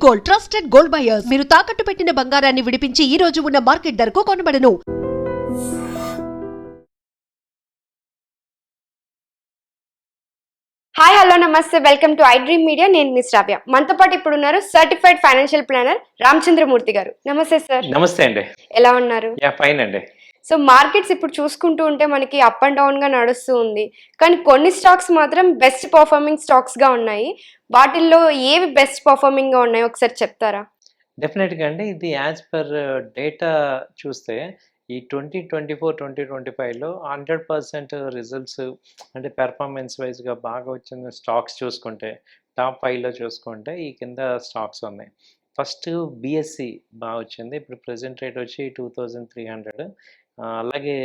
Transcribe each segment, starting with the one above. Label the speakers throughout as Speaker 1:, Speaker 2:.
Speaker 1: Gold, trusted gold buyers. మీరు తాకట్టు పెట్టిన బంగారాన్ని విడిపించి ఈ రోజు ఉన్న మార్కెట్ ధరకు కొనబడను.
Speaker 2: హాయ్ హలో నమస్తే, welcome to I dream media. నేను మీ శ్రావ్య. మనతో పాటు ఇప్పుడు ఉన్నారు సర్టిఫైడ్ ఫైనాన్షియల్ ప్లానర్ రామచంద్రమూర్తి గారు. నమస్తే సార్.
Speaker 3: నమస్తే అండి.
Speaker 2: ఎలా ఉన్నారు?
Speaker 3: ఫైన్ అండి.
Speaker 2: సో మార్కెట్స్ ఇప్పుడు చూసుకుంటూ ఉంటే మనకి అప్ అండ్ డౌన్ గా నడుస్తూ ఉంది, కానీ కొన్ని స్టాక్స్ మాత్రం బెస్ట్ పర్ఫార్మింగ్ స్టాక్స్ గా ఉన్నాయి. వాటిల్లో ఏవి బెస్ట్ పర్ఫార్మింగ్ గా ఉన్నాయో ఒకసారి చెప్తారా?
Speaker 3: డెఫినెట్గా అండి. ఇది యాజ్ పర్ డేటా చూస్తే ఈ 2024-2025లో 100% రిజల్ట్స్ అంటే పెర్ఫార్మెన్స్ వైజ్గా బాగా వచ్చిన స్టాక్స్ చూసుకుంటే టాప్ 5లో చూసుకుంటే ఈ కింద స్టాక్స్ ఉన్నాయి. ఫస్ట్ బిఎస్సి బాగా వచ్చింది. ఇప్పుడు ప్రెజెంట్ రేట్ వచ్చి 2300. అలాగే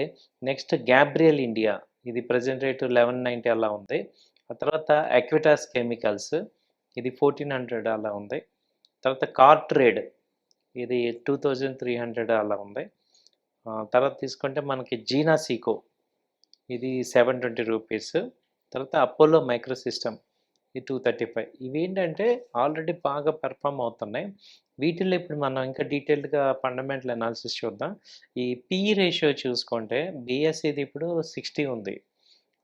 Speaker 3: నెక్స్ట్ గ్యాబ్రియల్ ఇండియా, ఇది ప్రెజెంట్ రేట్ 1190 అలా ఉంది. ఆ తర్వాత ఎక్విటాస్ కెమికల్స్, ఇది 1400 అలా ఉంది. తర్వాత కార్ ట్రేడ్, ఇది 2300 అలా ఉంది. తర్వాత తీసుకుంటే మనకి జీనా సీకో, ఇది 720 రూపీస్. తర్వాత అపోలో మైక్రో సిస్టమ్, ఇది 235. ఇవి ఏంటంటే ఆల్రెడీ బాగా పెర్ఫామ్ అవుతున్నాయి. వీటిల్లో ఇప్పుడు మనం ఇంకా డీటెయిల్డ్గా ఫండమెంటల్ అనాలిసిస్ చూద్దాం. ఈ పిఈ రేషియో చూసుకుంటే బిఎస్సిది ఇప్పుడు 60 ఉంది.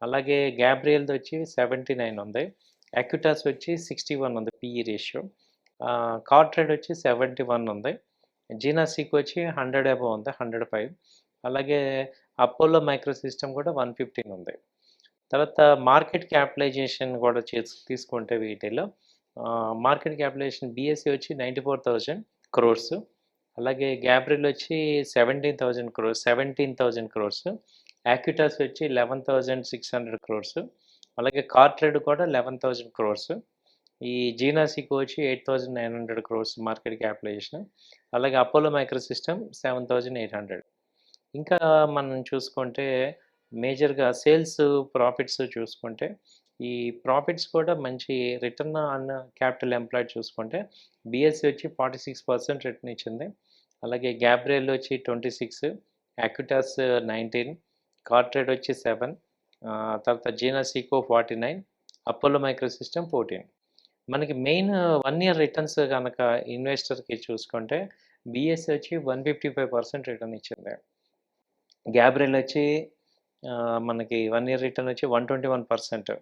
Speaker 3: అలాగే గ్యాబ్రియల్ది వచ్చి 79 ఉంది. ఎక్విటాస్ వచ్చి 61 ఉంది పిఈ రేషియో. కార్ట్రేడ్ వచ్చి 71 ఉంది. జీనాసీకి వచ్చి 100 అబవ్ ఉంది, 105. అలాగే అపోలో మైక్రో సిస్టమ్ కూడా 115 ఉంది. తర్వాత మార్కెట్ క్యాపిటలైజేషన్ కూడా తీసుకుంటే వీటిలో మార్కెట్ క్యాపిటలైజేషన్ బిఎస్సి వచ్చి 94,000 crores. అలాగే గ్యాబ్రియల్ వచ్చి 17,000 crores. యాక్విటాస్ వచ్చి 11,600 crores. అలాగే కార్ట్రేడ్ కూడా 11,000 crores. ఈ జీనాసీకి వచ్చి 8,900 crores మార్కెట్ క్యాపిటలైజేషన్. అలాగే అపోలో మైక్రో సిస్టమ్ 7,800. ఇంకా మనం చూసుకుంటే మేజర్గా సేల్స్ ప్రాఫిట్స్ చూసుకుంటే ఈ ప్రాఫిట్స్ కూడా మంచి రిటర్న్ ఆన్ క్యాపిటల్ ఎంప్లాయిడ్ చూసుకుంటే బిఎస్సి వచ్చి 46% రిటర్న్ ఇచ్చింది. అలాగే గ్యాబ్రియల్ వచ్చి 26, యాక్విటాస్ 19, కార్ట్రేడ్ వచ్చి 7, తర్వాత జీనాసీకో 49, అపోలో మైక్రో సిస్టమ్ 14. మనకి మెయిన్ 1 year రిటర్న్స్ కనుక ఇన్వెస్టర్కి చూసుకుంటే బిఎస్సి వచ్చి 155% రిటర్న్ ఇచ్చింది. గ్యాబ్రియల్ వచ్చి మనకి 1 year రిటర్న్ వచ్చి 121%.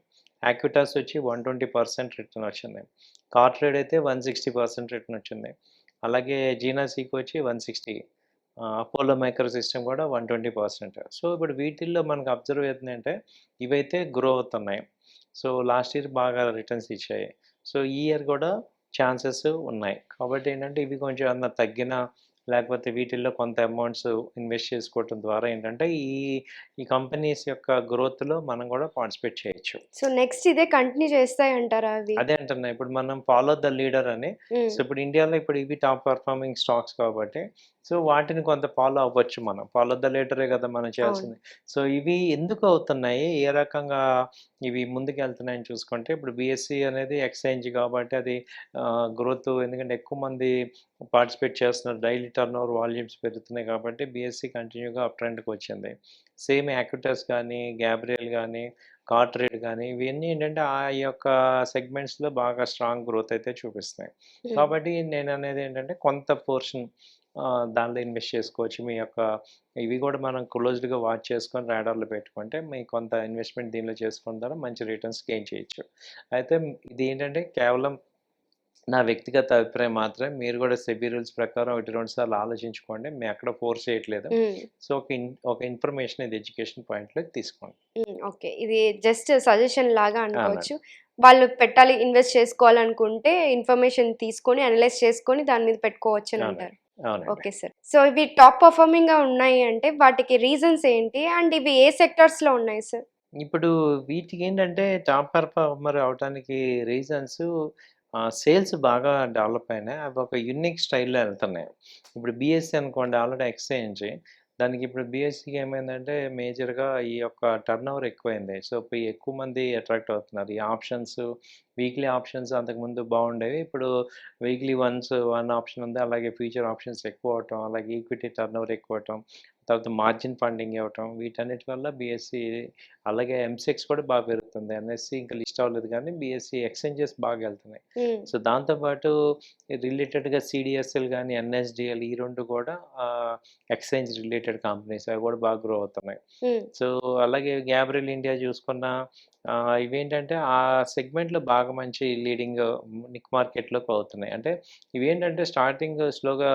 Speaker 3: యాక్విటాస్ వచ్చి 120% రిటర్న్ వచ్చింది. కార్ట్రేడ్ అయితే 160% రిటర్న్ వచ్చింది. అలాగే జీనాసీకి వచ్చి 160, అపోలో మైక్రో సిస్టమ్ కూడా 120%. సో ఇప్పుడు వీటిల్లో మనకు అబ్జర్వ్ అవుతుందంటే ఇవైతే గ్రో అవుతున్నాయి. సో లాస్ట్ ఇయర్ బాగా రిటర్న్స్ ఇచ్చాయి. సో ఈ ఇయర్ కూడా ఛాన్సెస్ ఉన్నాయి. కాబట్టి ఏంటంటే ఇవి కొంచెం అన్న తగ్గిన లేకపోతే వీటిల్లో కొంత అమౌంట్స్ ఇన్వెస్ట్ చేసుకోవటం ద్వారా ఏంటంటే ఈ కంపెనీస్ యొక్క గ్రోత్లో మనం కూడా పార్టిసిపేట్ చేయొచ్చు.
Speaker 2: సో నెక్స్ట్ ఇదే కంటిన్యూ చేస్తాయి అంటారా?
Speaker 3: అదే అంటున్నా, ఇప్పుడు మనం ఫాలో ద లీడర్ అని. సో ఇప్పుడు ఇండియాలో ఇప్పుడు ఇవి టాప్ పర్ఫార్మింగ్ స్టాక్స్ కాబట్టి సో వాటిని కొంత ఫాలో అవ్వచ్చు. మనం ఫాలో ద లీడరే కదా మనం చేయాల్సింది. సో ఇవి ఎందుకు అవుతున్నాయి, ఏ రకంగా ఇవి ముందుకు వెళ్తున్నాయని చూసుకుంటే ఇప్పుడు బిఎస్సి అనేది ఎక్స్చేంజ్ కాబట్టి అది గ్రోత్, ఎందుకంటే ఎక్కువ మంది పార్టిసిపేట్ చేస్తున్నారు, డైలీ టర్న్ ఓవర్ వాల్యూమ్స్ పెరుగుతున్నాయి కాబట్టి బిఎస్సి కంటిన్యూగా అప్ ట్రెండ్కి వచ్చింది. సేమ్ యాక్విటాస్ కానీ గ్యాబ్రియల్ కానీ కార్ట్రేడ్ కానీ ఇవన్నీ ఏంటంటే ఆ యొక్క సెగ్మెంట్స్లో బాగా స్ట్రాంగ్ గ్రోత్ అయితే చూపిస్తున్నాయి. కాబట్టి నేను అనేది ఏంటంటే కొంత పోర్షన్ దానిలో ఇన్వెస్ట్ చేసుకోవచ్చు. మీ యొక్క ఇవి కూడా మనం క్లోజ్డ్గా వాచ్ చేసుకొని రాడార్లో పెట్టుకుంటే మీ కొంత ఇన్వెస్ట్మెంట్ దీనిలో చేసుకోవడం ద్వారా మంచి రిటర్న్స్ గెయిన్ చేయొచ్చు. అయితే ఇది ఏంటంటే కేవలం నా వ్యక్తిగత అభిప్రాయం మాత్రమే. మీరు కూడా సెబీ రూల్స్ ప్రకారం 1-2 సార్లు ఆలోచించుకోండి. మేము ఎక్కడ ఫోర్స్ చేయట్లేదు. సో ఒక ఇన్ఫర్మేషన్, ఇది ఎడ్యుకేషన్ పాయింట్లో తీసుకోండి.
Speaker 2: ఓకే, ఇది జస్ట్ సజెషన్ లాగా అనుకోవచ్చు. వాళ్ళు పెట్టాలి, ఇన్వెస్ట్ చేసుకోవాలనుకుంటే ఇన్ఫర్మేషన్ తీసుకొని అనలైజ్ చేసుకొని దాని మీద పెట్టుకోవచ్చు అని అంటారు. Okay sir. సో ఇవి టాప్ పర్ఫార్మింగ్ గా ఉన్నాయి అంటే వాటికి రీజన్స్ ఏంటి, అండ్ ఇవి ఏ సెక్టార్స్ లో ఉన్నాయి సార్?
Speaker 3: ఇప్పుడు వీటికి ఏంటంటే టాప్ పర్ఫార్మర్ అవడానికి రీజన్స్ సేల్స్ బాగా డెవలప్ అయినాయి. అవి ఒక యూనిక్ స్టైల్లో వెళ్తున్నాయి. ఇప్పుడు బిఎస్సి అనుకోండి, ఆల్రెడీ ఎక్స్చేంజ్. దానికి ఇప్పుడు బిఎస్సికి ఏమైందంటే మేజర్గా ఈ యొక్క టర్న్ ఓవర్ ఎక్కువైంది. సో ఇప్పుడు ఎక్కువ మంది అట్రాక్ట్ అవుతున్నారు. ఈ ఆప్షన్స్, వీక్లీ ఆప్షన్స్ అంతకుముందు బాగుండేవి. ఇప్పుడు వీక్లీ వన్ ఆప్షన్ ఉంది. అలాగే ఫ్యూచర్ ఆప్షన్స్ ఎక్కువ అవటం, అలాగే ఈక్విటీ టర్న్ ఓవర్ ఎక్కువ అవటం, తర్వాత మార్జిన్ ఫండింగ్ ఇవ్వటం, వీటన్నిటి వల్ల బీఎస్సీ అలాగే ఎంసెక్స్ కూడా బాగా పెరుగుతుంది. ఎన్ఎస్సి ఇంకా లిస్ట్ అవ్వలేదు కానీ బీఎస్సీ ఎక్స్చేంజెస్ బాగా వెళ్తున్నాయి. సో దాంతోపాటు రిలేటెడ్గా సిడిఎస్ఎల్ కానీ ఎన్ఎస్డిఎల్ ఈ రెండు కూడా ఎక్స్చేంజ్ రిలేటెడ్ కంపెనీస్ అవి కూడా బాగా గ్రో అవుతున్నాయి. సో అలాగే గ్యాబ్రియల్ ఇండియా చూసుకున్న ఇవేంటంటే ఆ సెగ్మెంట్లో బాగా మంచి లీడింగ్ నిక్ మార్కెట్లోకి అవుతున్నాయి. అంటే ఇవేంటంటే స్టార్టింగ్ స్లోగా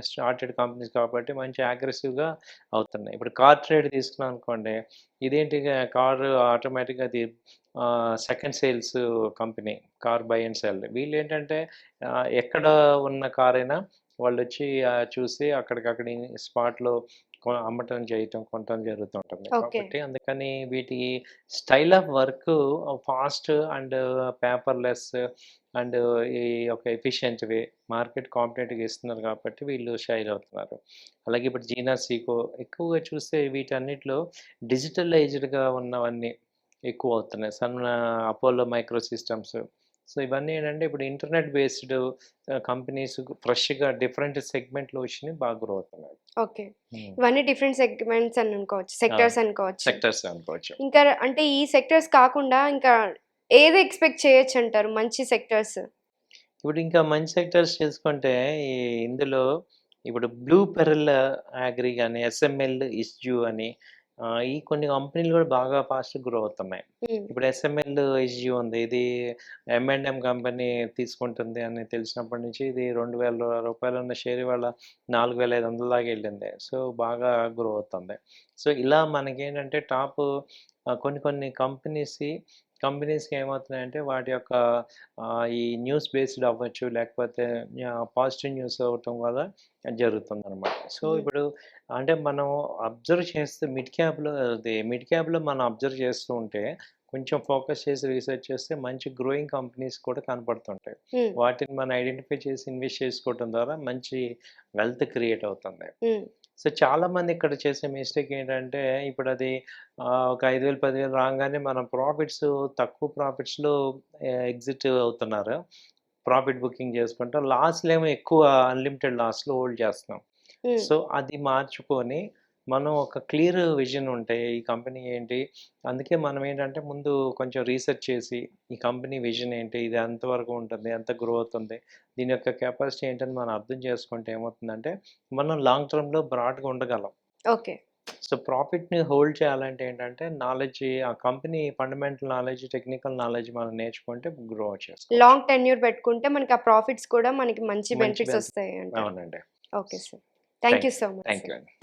Speaker 3: స్టార్టెడ్ కంపెనీస్ కాబట్టి మంచి అగ్రెసివ్గా అవుతున్నాయి. ఇప్పుడు కార్ ట్రేడ్ తీసుకున్నాం అనుకోండి, ఇదేంటి కారు ఆటోమేటిక్గా అది second sales company, car by and cell. వీళ్ళు ఏంటంటే ఎక్కడ ఉన్న కార్ అయినా వాళ్ళు వచ్చి చూసి అక్కడికక్కడ స్పాట్లో అమ్మటం చేయటం కొనటం జరుగుతుంటుంది.
Speaker 2: ఓకే.
Speaker 3: కాబట్టి అందుకని వీటి style of work fast and paperless and ఈ ఒక ఎఫిషియెంట్ వే మార్కెట్ కాంపిటేటివ్గా ఇస్తున్నారు కాబట్టి వీళ్ళు షైన్ అవుతున్నారు. అలాగే ఇప్పుడు జీనా సీకో ఎక్కువగా చూస్తే వీటన్నిటిలో డిజిటలైజ్డ్గా ఉన్నవన్నీ ఎక్కువ అవుతున్నాయి. Apollo micro systems. సో ఇవన్నీ ఏంటంటే ఇప్పుడు ఇంటర్నెట్ బేస్డ్ కంపెనీస్ ఫ్రెష్గా డిఫరెంట్ సెగ్మెంట్లో వచ్చినాయి, బాగా గ్రో అవుతున్నాయి.
Speaker 2: ఓకే. ఇవన్నీ డిఫరెంట్ సెగ్మెంట్స్ అని అనుకోవచ్చు, సెక్టర్స్ అనుకోవచ్చు.
Speaker 3: సెక్టర్స్ అనుకోవచ్చు.
Speaker 2: ఇంకా అంటే ఈ సెక్టర్స్ కాకుండా ఇంకా ఏది ఎక్స్పెక్ట్ చేయొచ్చు అంటారు మంచి సెక్టర్స్?
Speaker 3: ఇప్పుడు ఇంకా మంచి సెక్టర్స్ చేసుకుంటే ఇందులో ఇప్పుడు బ్లూ పెరల్ అగ్రి కానీ ఎస్ఎంఎల్ ఇస్జూ అని ఈ కొన్ని కంపెనీలు కూడా బాగా ఫాస్ట్ గ్రో అవుతున్నాయి. ఇప్పుడు ఎస్ఎంఎల్ ఇస్జూ ఉంది, ఇది M&M కంపెనీ తీసుకుంటుంది అని తెలిసినప్పటి నుంచి ఇది ₹2,000 ఉన్న షేర్ ఇవాళ 4,500 దాకా వెళ్ళింది. సో బాగా గ్రో అవుతుంది. సో ఇలా మనకేంటంటే టాప్ కొన్ని కంపెనీస్కి ఏమవుతున్నాయంటే వాటి యొక్క ఈ న్యూస్ బేస్డ్ అవ్వచ్చు, లేకపోతే పాజిటివ్ న్యూస్ అవ్వటం వల్ల జరుగుతుందన్నమాట. సో ఇప్పుడు అంటే మనం అబ్జర్వ్ చేస్తే మిడ్ క్యాప్లో మనం అబ్జర్వ్ చేస్తూ ఉంటే కొంచెం ఫోకస్ చేసి రీసెర్చ్ చేస్తే మంచి గ్రోయింగ్ కంపెనీస్ కూడా కనపడుతుంటాయి. వాటిని మనం ఐడెంటిఫై చేసి ఇన్వెస్ట్ చేసుకోవడం ద్వారా మంచి వెల్త్ క్రియేట్ అవుతుంది. సో చాలామంది ఇక్కడ చేసే మిస్టేక్ ఏంటంటే ఇప్పుడు అది ఒక 5,000 10,000 రాగానే మనం తక్కువ ప్రాఫిట్స్లో ఎగ్జిట్ అవుతున్నారు. ప్రాఫిట్ బుకింగ్ చేసుకుంటాం, లాస్లు ఏమో ఎక్కువ అన్లిమిటెడ్ లాస్లో హోల్డ్ చేస్తున్నాం. సో అది మార్చుకొని మనం ఒక క్లియర్ విజన్ ఉంటాయి ఈ కంపెనీ ఏంటి, అందుకే మనం ఏంటంటే ముందు కొంచెం రీసెర్చ్ చేసి ఈ కంపెనీ విజన్ ఏంటి, ఇది ఎంతవరకు ఉంటుంది, ఎంత గ్రో అవుతుంది, దీని యొక్క కెపాసిటీ ఏంటని మనం అర్థం చేసుకుంటే ఏమవుతుందంటే మనం లాంగ్ టర్మ్లో బ్రాడ్గా ఉండగలం.
Speaker 2: ఓకే.
Speaker 3: సో ప్రాఫిట్ని హోల్డ్ చేయాలంటే ఏంటంటే నాలెడ్జ్, ఆ company fundamental knowledge, technical knowledge మనం నేర్చుకుంటే గ్రో చేస్తాం.
Speaker 2: లాంగ్ టెన్యూర్ పెట్టుకుంటే మనకి ఆ ప్రాఫిట్స్ కూడా మనకి మంచి
Speaker 3: మంచి
Speaker 2: బెనిఫిట్స్
Speaker 3: wealth.
Speaker 2: వస్తాయి అంటారు.
Speaker 3: అవునండి.
Speaker 2: Okay sir. Thank you so much.
Speaker 3: Thank you అండి.